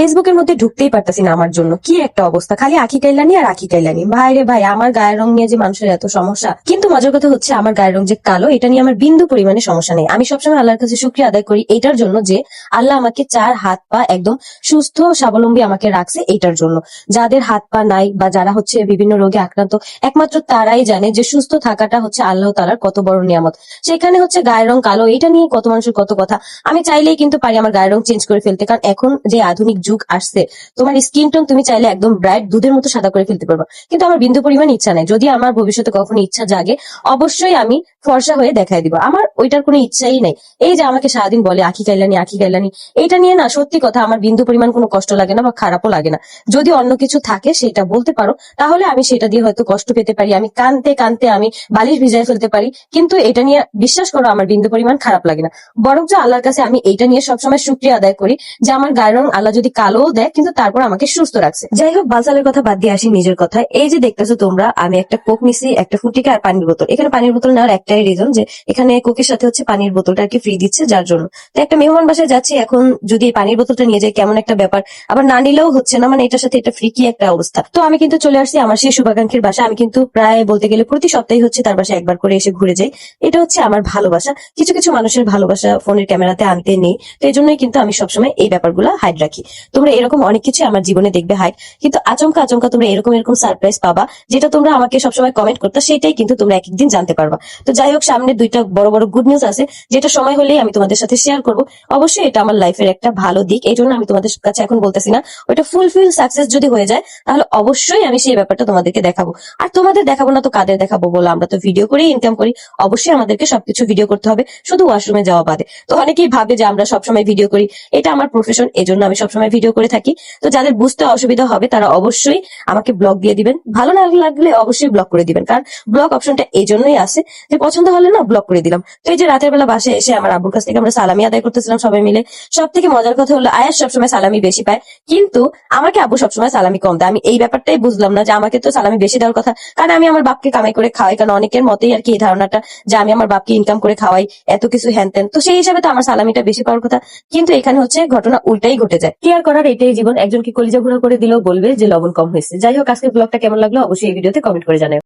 ফেসবুকের মধ্যে ঢুকতেই পারতাছি না, আমার জন্য কি একটা অবস্থা, খালি আখি কাইলানি আর আখি কাইলানি। ভাই রে ভাই, আমার গায়ের রং নিয়ে যে মানুষের এত সমস্যা। কিন্তু মজার কথা হচ্ছে, আমার গায়ের রং যে কালো, এটা নিয়ে আমার বিন্দু পরিমাণে সমস্যা নেই। আমি সবসময় আল্লাহর কাছে শুকরিয়া আদায় করি এটার জন্য যে আল্লাহ আমাকে চার হাত পা একদম সুস্থ স্বাবলম্বী আমাকে রাখছে এইটার জন্য। যাদের হাত পা নাই বা যারা হচ্ছে বিভিন্ন রোগে আক্রান্ত, একমাত্র তারাই জানে যে সুস্থ থাকাটা হচ্ছে আল্লাহ তাআলার কত বড় নিয়ামত। সেখানে হচ্ছে গায়ের রং কালো, এটা নিয়ে কত মানুষের কত কথা। আমি চাইলেই কিন্তু পারি আমার গায়ের রং চেঞ্জ করে ফেলতে, কারণ এখন যে আধুনিক যুগ আসছে, তোমার স্কিন টোন তুমি চাইলে একদম ব্রাইট দুধের মতো সাদা করে ফেলতে পারবা। কিন্তু আমার বিন্দু পরিমাণ ইচ্ছা নাই। যদি আমার ভবিষ্যতে কখনো ইচ্ছা জাগে, অবশ্যই আমি ফর্সা হয়ে দেখাই দিব। আমার ওইটার কোনো ইচ্ছাই নাই। এই যে আমাকে সারাদিন বলে আখি কাইলানি আখি কাইলানি, এইটা নিয়ে না সত্যি কথা আমার বিন্দু পরিমাণ কোনো কষ্ট লাগে না বা খারাপও লাগে না। যদি অন্য কিছু থাকে সেটা বলতে পারো, তাহলে আমি সেটা দিয়ে হয়তো কষ্ট পেতে পারি, আমি কানতে কানতে আমি বালিশ ভিজাই ফেলতে পারি, কিন্তু এটা নিয়ে বিশ্বাস করো আমার বিন্দু পরিমাণ খারাপ লাগে না। বরঞ্চ আল্লাহর কাছে আমি এইটা নিয়ে সবসময় শুকরিয়া আদায় করি যে আমার গায়ের রং আল্লাহ যদি কালোও দেয়, কিন্তু তারপর আমাকে সুস্থ রাখছে। যাই হোক, বালসালের কথা বাদ দিয়ে আসি নিজের কথায়। এই যে দেখতেছো তোমরা, আমি একটা কোক নিছি, একটা ফুটিকা আর পানির বোতল। এখানে পানির বোতল নেওয়ার একটাই রিজন যে এখানে কোকের সাথে হচ্ছে পানির বোতলটা আর কি ফ্রি দিচ্ছে, যার জন্য। তো একটা মেহমান বাসায় যাচ্ছি, এখন যদি এই পানির বোতলটা নিয়ে যাই কেমন একটা ব্যাপার, আবার না নিলেও হচ্ছে না, মানে এটার সাথে এটা ফ্রি, কি একটা অবস্থা। তো আমি কিন্তু চলে আসছি আমার সেই শুভাকাঙ্ক্ষীর বাসা। আমি কিন্তু প্রায় বলতে গেলে প্রতি সপ্তাহে হচ্ছে তার বাসায় একবার করে এসে ঘুরে যাই। এটা হচ্ছে আমার ভালোবাসা। কিছু কিছু মানুষের ভালোবাসা ফোনের ক্যামেরাতে আনতে নেই, তো এই জন্যই কিন্তু আমি সবসময় এই ব্যাপারগুলো হাইড রাখি। তোমরা এরকম অনেক কিছু আমার জীবনে দেখবে হাইড, কিন্তু আচমকা আচমকা তোমরা এরকম এরকম সারপ্রাইজ পাবা, যেটা তোমরা আমাকে সবসময় কমেন্ট করতে, সেটাই কিন্তু তোমরা এক একদিন জানতে পারবা। তো যাই হোক, সামনে দুইটা বড় বড় গুড নিউজ আছে, যেটা সময় হলেই আমি তোমাদের সাথে শেয়ার করবো। অবশ্যই এটা আমার লাইফের একটা ভালো দিক, এই জন্য আমি তোমাদের কাছে এখন বলতেছি না। ওইটা ফুলফিল সাকসেস যদি হয়ে যায়, তাহলে অবশ্যই আমি সেই ব্যাপারটা তোমাদেরকে দেখাবো। আর তোমাদের দেখাবো না তো কাদের দেখাবো বলো? আমরা তো ভিডিও করে ইনকাম করি, অবশ্যই আমাদেরকে সবকিছু ভিডিও করতে হবে, শুধু ওয়াশরুমে যাওয়া বাদে। তো অনেকেই ভাবে যে আমরা সবসময় ভিডিও করি, এটা আমার প্রফেশন, এজন্য আমি সবসময় ভিডিও করে থাকি। তো যাদের বুঝতে অসুবিধা হবে তারা অবশ্যই আমাকে ব্লগ দিয়ে দিবেন, ভালো না লাগলে অবশ্যই ব্লক করে দিবেন, কারণ ব্লগ অপশনটা এই জন্যই আছে যে পছন্দ হলে না ব্লক করে দিলাম। তো এই যে রাতের বেলা বাসায় এসে আমার আব্বুর কাছ থেকে আমরা সালামি আদায় করতেছিলাম সবাই মিলে। সব থেকে মজার কথা হলো, আয়াস সবসময় সালামি বেশি পায়, কিন্তু আমাকে আব্বু সবসময় সালামি কম দেয়। আমি এই ব্যাপারটাই বুঝলাম না যে আমাকে তো সালামি বেশি দেওয়ার কথা, কারণ আমি আমার বাপকে কামাই করে খাওয়াই। কারণ অনেকের মতেই আর কি এই ধারণাটা যে আমি আমার বাপকে ইনকাম করে খাওয়াই, এত কিছু হ্যান ত্যান, তো সেই হিসাবে তো আমার সালামিটা বেশি পাওয়ার কথা। কিন্তু এখানে হচ্ছে ঘটনা উল্টাই ঘটে যায়। কি আর করার, এটাই জীবন। একজনকে কলিজা ঘোরা করে দিলেও বলবে যে লবণ কম হয়েছে। যাই হোক, আজকের ব্লগটা কেমন লাগলো অবশ্যই এই ভিডিওতে কমেন্ট করে জানাও।